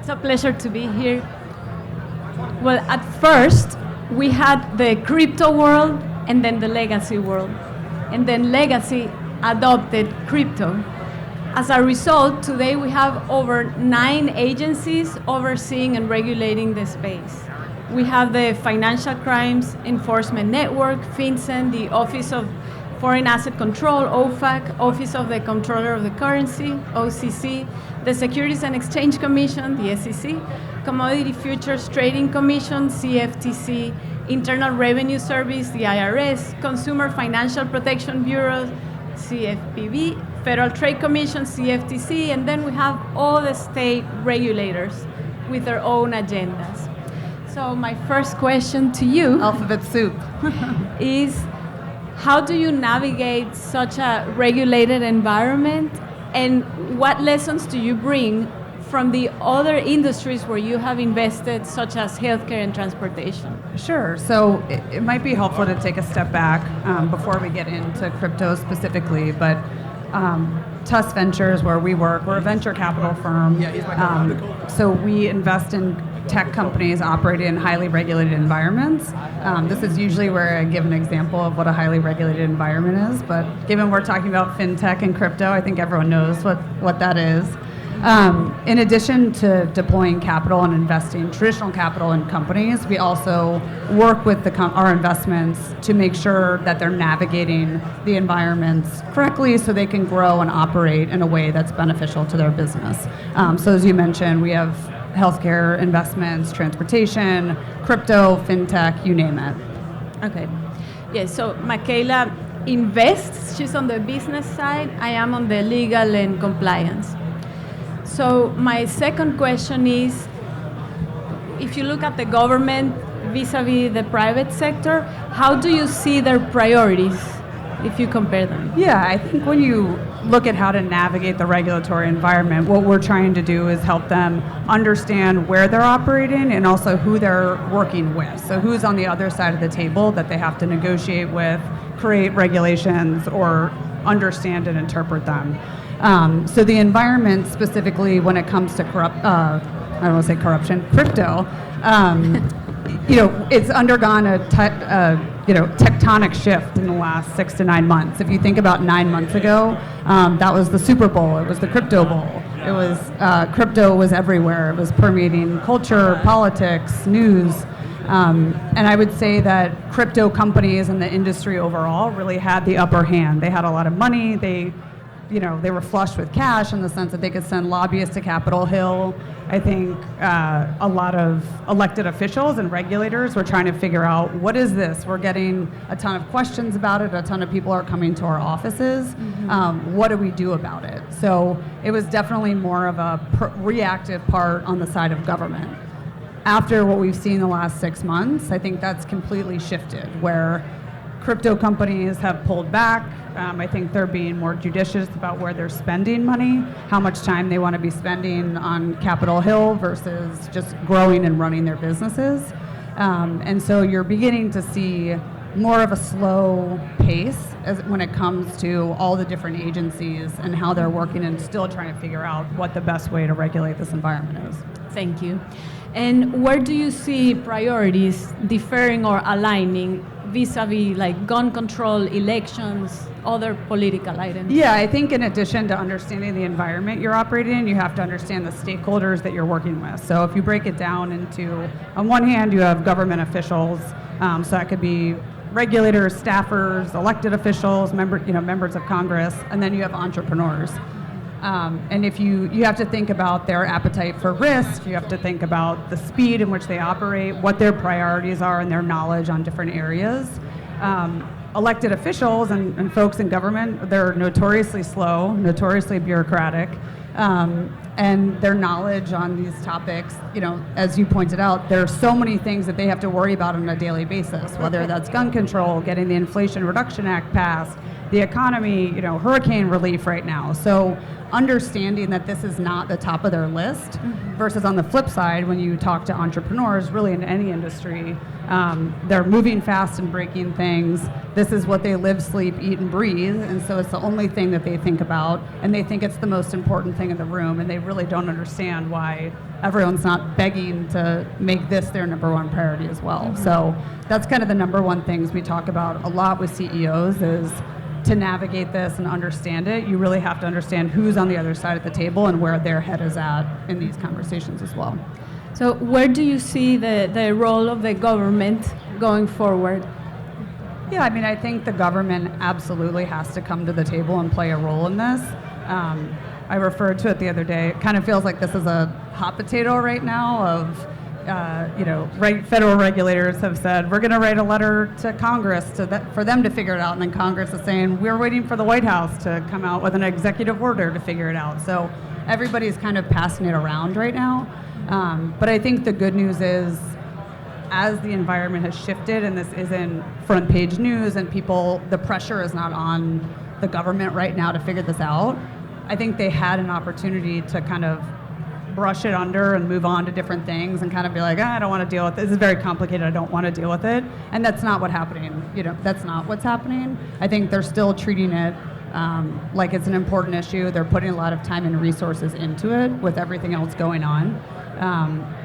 It's a pleasure to be here. Well, at first, we had the crypto world and then the legacy world. And then legacy adopted crypto. As a result, today we have over 9 agencies overseeing and regulating the space. We have the Financial Crimes Enforcement Network, FinCEN, the Office of Foreign Asset Control, OFAC, Office of the Comptroller of the Currency, OCC, the Securities and Exchange Commission, the SEC, Commodity Futures Trading Commission, CFTC, Internal Revenue Service, the IRS, Consumer Financial Protection Bureau, CFPB, Federal Trade Commission, CFTC, and then we have all the state regulators with their own agendas. So my first question to you, alphabet soup, is how do you navigate such a regulated environment, and what lessons do you bring from the other industries where you have invested, such as healthcare and transportation? Sure. So it might be helpful to take a step back before we get into crypto specifically, but Tusk Ventures, where we work, we're a venture capital firm. So we invest in tech companies operating in highly regulated environments. This is usually where I give an example of what a highly regulated environment is, but given we're talking about fintech and crypto, I think everyone knows what that is. In addition to deploying capital and investing traditional capital in companies, we also work with our investments to make sure that they're navigating the environments correctly so they can grow and operate in a way that's beneficial to their business. So as you mentioned, we have healthcare investments, transportation, crypto, fintech, you name it. Okay. Yeah, so Michaela invests. She's on the business side. I am on the legal and compliance. So my second question is, if you look at the government vis-a-vis the private sector, how do you see their priorities if you compare them? Yeah, I think when you look at how to navigate the regulatory environment, what we're trying to do is help them understand where they're operating and also who they're working with. So who's on the other side of the table that they have to negotiate with, create regulations, or understand and interpret them. So the environment specifically when it comes to I don't want to say corruption, crypto, it's undergone a tectonic shift in the last 6 to 9 months. If you think about 9 months ago, that was the Super Bowl, it was the crypto bowl. It was, crypto was everywhere. It was permeating culture, politics, news. And I would say that crypto companies and the industry overall really had the upper hand. They had a lot of money. They were flush with cash in the sense that they could send lobbyists to Capitol Hill. I think a lot of elected officials and regulators were trying to figure out, what is this? We're getting a ton of questions about it. A ton of people are coming to our offices. Mm-hmm. What do we do about it? So it was definitely more of a reactive part on the side of government. After what we've seen the last 6 months, I think that's completely shifted, where crypto companies have pulled back. I think they're being more judicious about where they're spending money, how much time they want to be spending on Capitol Hill versus just growing and running their businesses. And so you're beginning to see more of a slow pace when it comes to all the different agencies and how they're working and still trying to figure out what the best way to regulate this environment is. Thank you. And where do you see priorities differing or aligning vis-a-vis like gun control, elections, other political items? Yeah, I think in addition to understanding the environment you're operating in, you have to understand the stakeholders that you're working with. So if you break it down into, on one hand, you have government officials, so that could be regulators, staffers, elected officials, members of Congress, and then you have entrepreneurs. And if you have to think about their appetite for risk, you have to think about the speed in which they operate, what their priorities are, and their knowledge on different areas. Elected officials and folks in government, they're notoriously slow, notoriously bureaucratic, and their knowledge on these topics, as you pointed out, there are so many things that they have to worry about on a daily basis, whether that's gun control, getting the Inflation Reduction Act passed, the economy, hurricane relief right now. So understanding that this is not the top of their list, versus on the flip side, when you talk to entrepreneurs, really in any industry, They're moving fast and breaking things. This is what they live, sleep, eat, and breathe, and so it's the only thing that they think about, and they think it's the most important thing in the room, and they really don't understand why everyone's not begging to make this their number one priority as well. Mm-hmm. So that's kind of the number one things we talk about a lot with CEOs is to navigate this and understand it, you really have to understand who's on the other side of the table and where their head is at in these conversations as well. So where do you see the role of the government going forward? Yeah, I mean, I think the government absolutely has to come to the table and play a role in this. I referred to it the other day. It kind of feels like this is a hot potato right now of, federal regulators have said, we're going to write a letter to Congress for them to figure it out. And then Congress is saying, we're waiting for the White House to come out with an executive order to figure it out. So everybody's kind of passing it around right now. But I think the good news is, as the environment has shifted and this isn't front page news and the pressure is not on the government right now to figure this out, I think they had an opportunity to kind of brush it under and move on to different things and kind of be like, I don't want to deal with this. This is very complicated. I don't want to deal with it. And that's not what's happening. That's not what's happening. I think they're still treating it like it's an important issue. They're putting a lot of time and resources into it with everything else going on.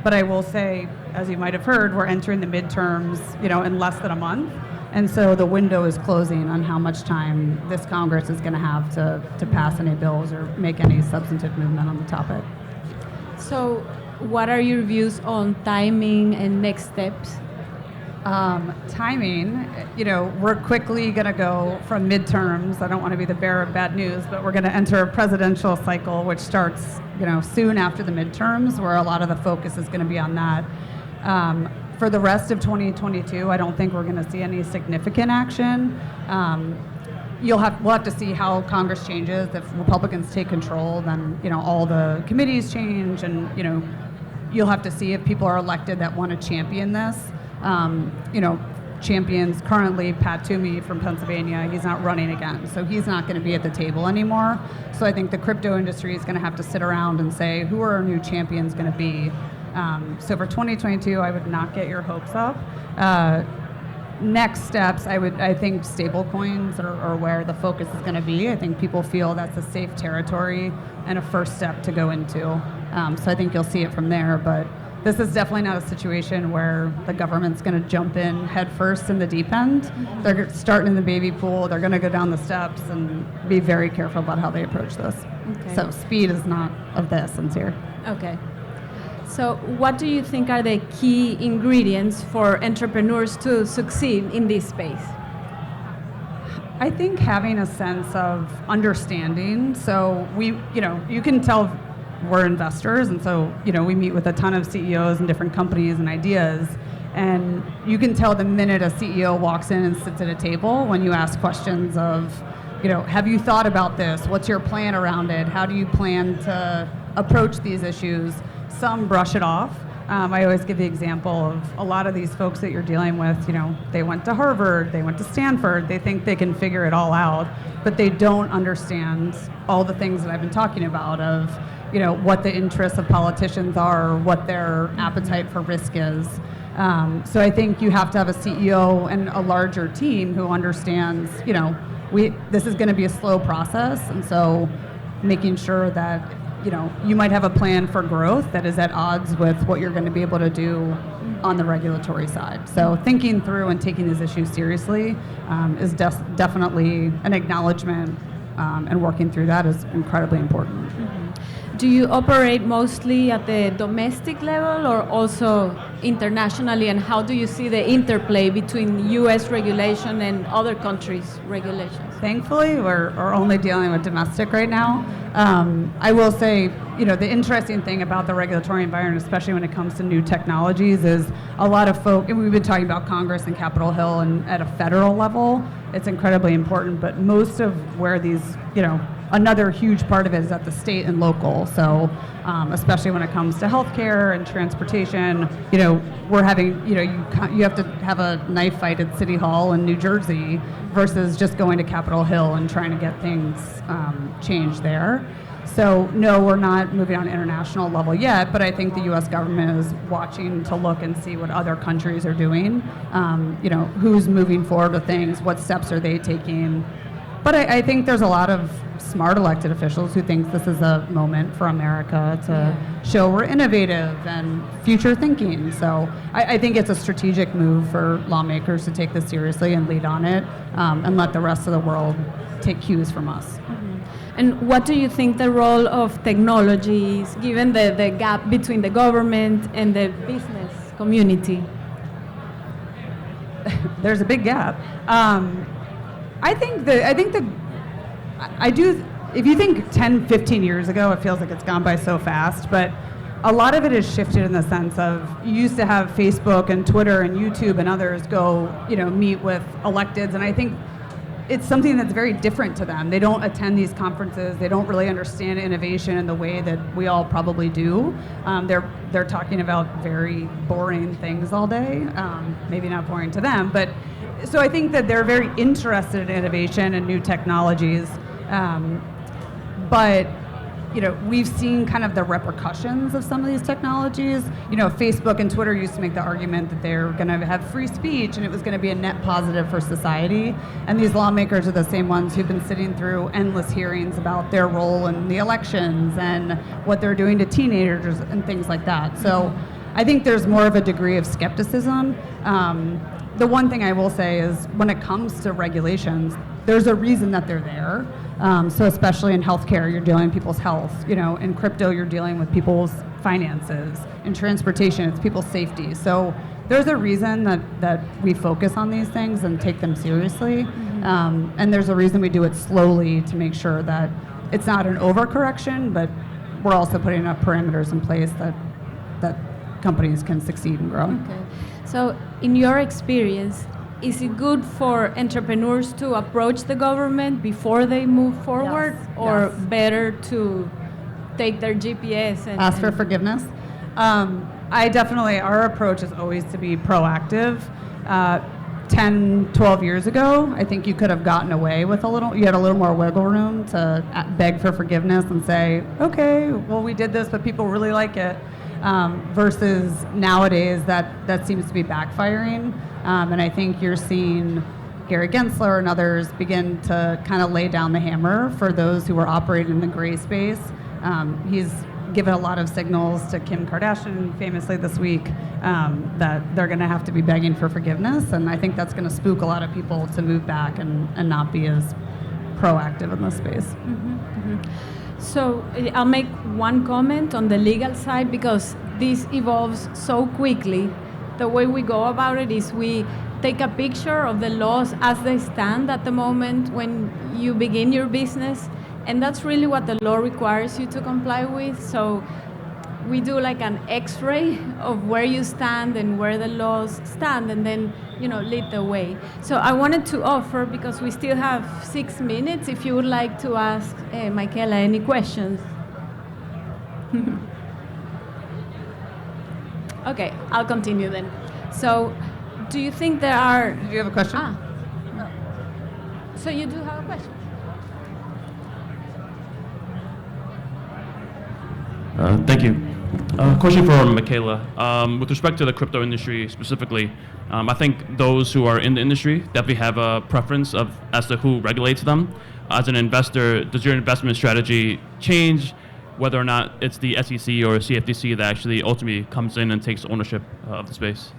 But I will say, as you might have heard, we're entering the midterms, in less than a month. And so the window is closing on how much time this Congress is going to have to pass any bills or make any substantive movement on the topic. So what are your views on timing and next steps? Timing, we're quickly going to go from midterms. I don't want to be the bearer of bad news, but we're going to enter a presidential cycle, which starts, soon after the midterms, where a lot of the focus is going to be on that. For the rest of 2022, I don't think we're going to see any significant action. We'll have to see how Congress changes. If Republicans take control, then all the committees change, and you'll have to see if people are elected that want to champion this. Champions currently Pat Toomey from Pennsylvania. He's not running again, so he's not going to be at the table anymore. So I think the crypto industry is going to have to sit around and say, who are our new champions going to be? So for 2022, I would not get your hopes up. Next steps, I think stable coins are where the focus is going to be. I think people feel that's a safe territory and a first step to go into. So I think you'll see it from there, but this is definitely not a situation where the government's going to jump in head first in the deep end. They're starting in the baby pool. They're going to go down the steps and be very careful about how they approach this. Okay. So speed is not of the essence here. Okay. So what do you think are the key ingredients for entrepreneurs to succeed in this space? I think having a sense of understanding. So you can tell we're investors, and so we meet with a ton of CEOs and different companies and ideas, and you can tell the minute a CEO walks in and sits at a table when you ask questions of, have you thought about this? What's your plan around it? How do you plan to approach these issues? Some brush it off. I always give the example of a lot of these folks that you're dealing with, they went to Harvard, they went to Stanford, they think they can figure it all out, but they don't understand all the things that I've been talking about of, what the interests of politicians are, what their appetite for risk is. So I think you have to have a CEO and a larger team who understands, this is going to be a slow process, and so making sure that you might have a plan for growth that is at odds with what you're going to be able to do on the regulatory side. So thinking through and taking these issues seriously is definitely an acknowledgement, and working through that is incredibly important. Mm-hmm. Do you operate mostly at the domestic level or also internationally, and how do you see the interplay between U.S. regulation and other countries' regulations? Thankfully, we're only dealing with domestic right now. I will say, the interesting thing about the regulatory environment, especially when it comes to new technologies, is a lot of folk, and we've been talking about Congress and Capitol Hill, and at a federal level, it's incredibly important, but most of where these, another huge part of it is at the state and local. So especially when it comes to healthcare and transportation, we're having, you have to have a knife fight at City Hall in New Jersey versus just going to Capitol Hill and trying to get things changed there. So no, we're not moving on an international level yet, but I think the U.S. government is watching to look and see what other countries are doing. Who's moving forward with things, what steps are they taking. But I think there's a lot of smart elected officials who think this is a moment for America to show we're innovative and future thinking. So I think it's a strategic move for lawmakers to take this seriously and lead on it, and let the rest of the world take cues from us. And what do you think the role of technology is, given the gap between the government and the business community? There's a big gap. If you think 10, 15 years ago, it feels like it's gone by so fast, but a lot of it has shifted in the sense of you used to have Facebook and Twitter and YouTube and others go, meet with electeds, and I think it's something that's very different to them. They don't attend these conferences. They don't really understand innovation in the way that we all probably do. They're talking about very boring things all day. Maybe not boring to them, but so I think that they're very interested in innovation and new technologies. But we've seen kind of the repercussions of some of these technologies. Facebook and Twitter used to make the argument that they're going to have free speech and it was going to be a net positive for society. And these lawmakers are the same ones who've been sitting through endless hearings about their role in the elections and what they're doing to teenagers and things like that. So I think there's more of a degree of skepticism. The one thing I will say is when it comes to regulations, there's a reason that they're there. So especially in healthcare, you're dealing with people's health. In crypto, you're dealing with people's finances. In transportation, it's people's safety. So there's a reason that we focus on these things and take them seriously. And there's a reason we do it slowly to make sure that it's not an overcorrection, but we're also putting up parameters in place that companies can succeed and grow. Okay. So in your experience, is it good for entrepreneurs to approach the government before they move forward, or better to take their GPS and ask for forgiveness? Our approach is always to be proactive. 10, 12 years ago, I think you could have gotten away with you had a little more wiggle room to beg for forgiveness and say, okay, well, we did this, but people really like it. Versus nowadays that seems to be backfiring. And I think you're seeing Gary Gensler and others begin to kind of lay down the hammer for those who are operating in the gray space. He's given a lot of signals to Kim Kardashian famously this week that they're going to have to be begging for forgiveness. And I think that's going to spook a lot of people to move back and not be as proactive in this space. So I'll make one comment on the legal side, because this evolves so quickly. The way we go about it is we take a picture of the laws as they stand at the moment when you begin your business, and that's really what the law requires you to comply with. So we do like an X-ray of where you stand and where the laws stand, and then lead the way. So I wanted to offer, because we still have 6 minutes, if you would like to ask Michaela any questions. Okay, I'll continue then. So do you think there are... Do you have a question? No. So you do have a question? Thank you. Question for Michaela. With respect to the crypto industry specifically, I think those who are in the industry definitely have a preference as to who regulates them. As an investor, does your investment strategy change whether or not it's the SEC or CFTC that actually ultimately comes in and takes ownership of the space?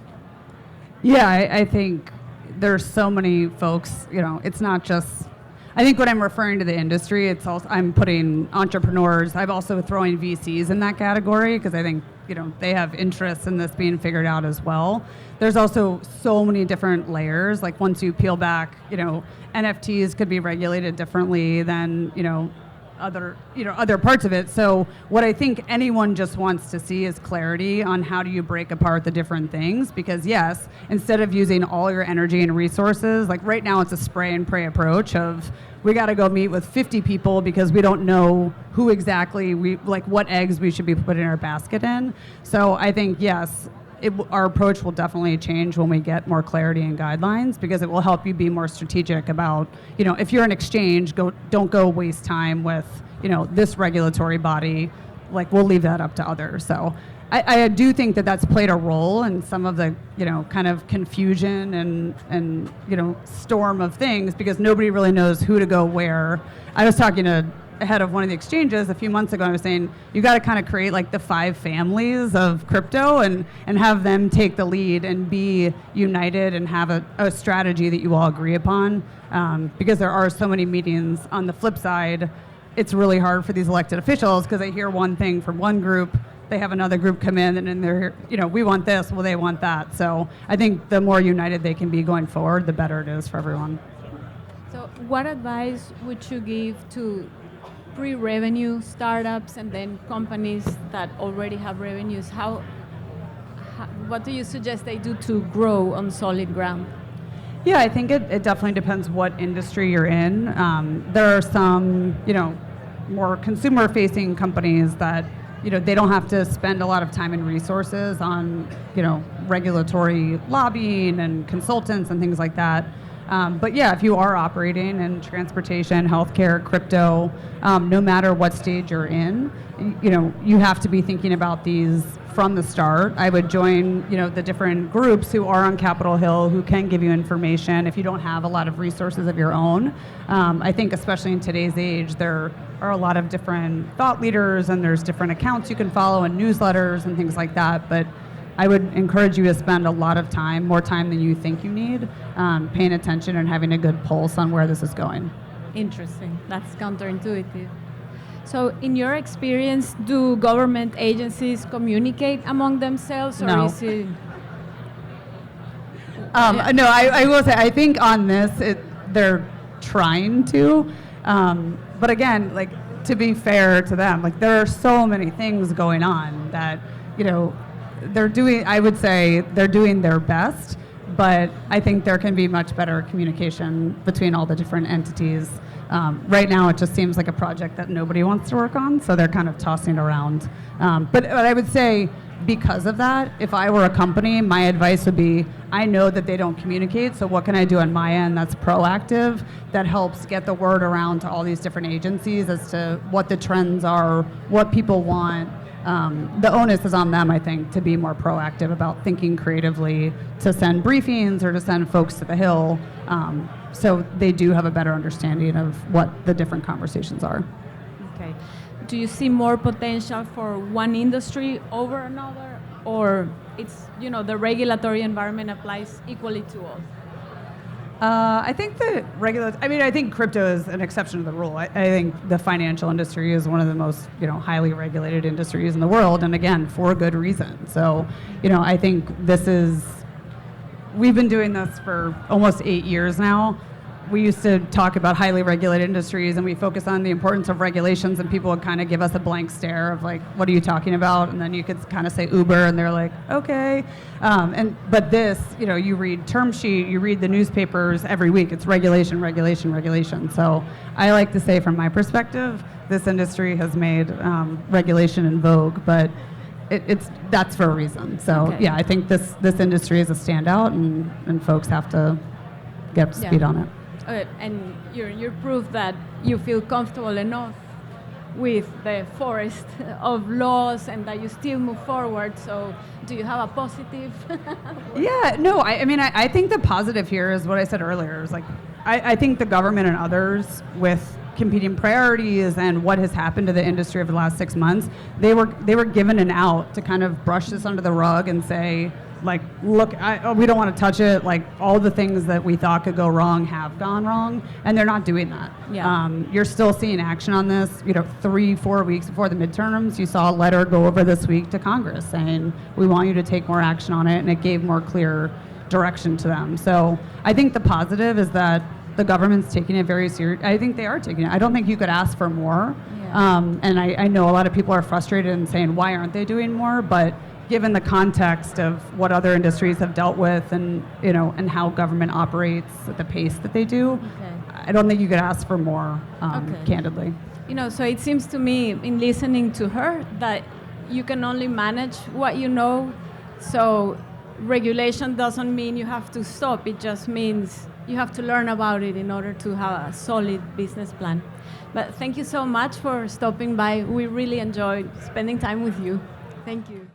Yeah, I think there's so many folks, it's not just... I think when I'm referring to the industry, it's also, I'm putting entrepreneurs, I'm also throwing VCs in that category, because I think, they have interests in this being figured out as well. There's also so many different layers. Like once you peel back, NFTs could be regulated differently than, other parts of it. So what I think anyone just wants to see is clarity on how do you break apart the different things, because yes, instead of using all your energy and resources, like right now it's a spray and pray approach of we got to go meet with 50 people because we don't know who exactly what eggs we should be putting our basket in. So I think yes, our approach will definitely change when we get more clarity and guidelines, because it will help you be more strategic about, if you're an exchange, don't go waste time with, this regulatory body, like we'll leave that up to others. So I do think that that's played a role in some of the, kind of confusion and storm of things, because nobody really knows who to go where. I was talking to head of one of the exchanges a few months ago, and I was saying, you got to kind of create like the 5 families of crypto and have them take the lead and be united and have a strategy that you all agree upon, because there are so many meetings. On the flip side, it's really hard for these elected officials because they hear one thing from one group, they have another group come in, and then they're, we want this, well, they want that. So I think the more united they can be going forward, the better it is for everyone. So what advice would you give to pre-revenue startups and then companies that already have revenues? What do you suggest they do to grow on solid ground? Yeah, I think it definitely depends what industry you're in. There are some, more consumer-facing companies that, they don't have to spend a lot of time and resources on, regulatory lobbying and consultants and things like that. But yeah, if you are operating in transportation, healthcare, crypto, no matter what stage you're in, you have to be thinking about these from the start. I would join, the different groups who are on Capitol Hill who can give you information if you don't have a lot of resources of your own. I think especially in today's age, there are a lot of different thought leaders, and there's different accounts you can follow and newsletters and things like that. But I would encourage you to spend a lot of time, more time than you think you need, paying attention and having a good pulse on where this is going. Interesting. That's counterintuitive. So in your experience, do government agencies communicate among themselves, or No. is it... No, I will say, I think on this, they're trying to. But again, like, to be fair to them, like, there are so many things going on that, they're doing, I would say they're doing their best, but I think there can be much better communication between all the different entities. Right now, it just seems like a project that nobody wants to work on, so they're kind of tossing it around. But I would say, because of that, if I were a company, my advice would be, I know that they don't communicate, so what can I do on my end that's proactive, that helps get the word around to all these different agencies as to what the trends are, what people want. The onus is on them, I think, to be more proactive about thinking creatively, to send briefings or to send folks to the Hill, so they do have a better understanding of what the different conversations are. Okay. Do you see more potential for one industry over another, or it's, the regulatory environment applies equally to all? I think I think crypto is an exception to the rule. I think the financial industry is one of the most, highly regulated industries in the world, and again, for a good reason. So, I think we've been doing this for almost 8 years now. We used to talk about highly regulated industries, and we focus on the importance of regulations, and people would kind of give us a blank stare of like, what are you talking about? And then you could kind of say Uber, and they're like, okay. But this, you read term sheet, you read the newspapers every week. It's regulation, regulation, regulation. So I like to say, from my perspective, this industry has made regulation in vogue, but that's for a reason. So Okay. yeah, I think this industry is a standout, and folks have to get up to speed on it. And you're proof that you feel comfortable enough with the forest of laws and that you still move forward. So do you have a positive? Yeah, no, I think the positive here is what I said earlier. Is like, I think the government and others, with competing priorities and what has happened to the industry over the last 6 months, they were given an out to kind of brush this under the rug and say, like, look, we don't want to touch it. Like, all the things that we thought could go wrong have gone wrong, and they're not doing that. Yeah. You're still seeing action on this. 3-4 weeks before the midterms, you saw a letter go over this week to Congress saying, we want you to take more action on it, and it gave more clear direction to them. So I think the positive is that the government's taking it very serious. I think they are taking it. I don't think you could ask for more. Yeah. And I know a lot of people are frustrated and saying, why aren't they doing more? But given the context of what other industries have dealt with, and and how government operates at the pace that they do, Okay. I don't think you could ask for more, Okay. candidly. So it seems to me, in listening to her, that you can only manage what you know. So regulation doesn't mean you have to stop. It just means You have to learn about it in order to have a solid business plan. But thank you so much for stopping by. We really enjoyed spending time with you. Thank you.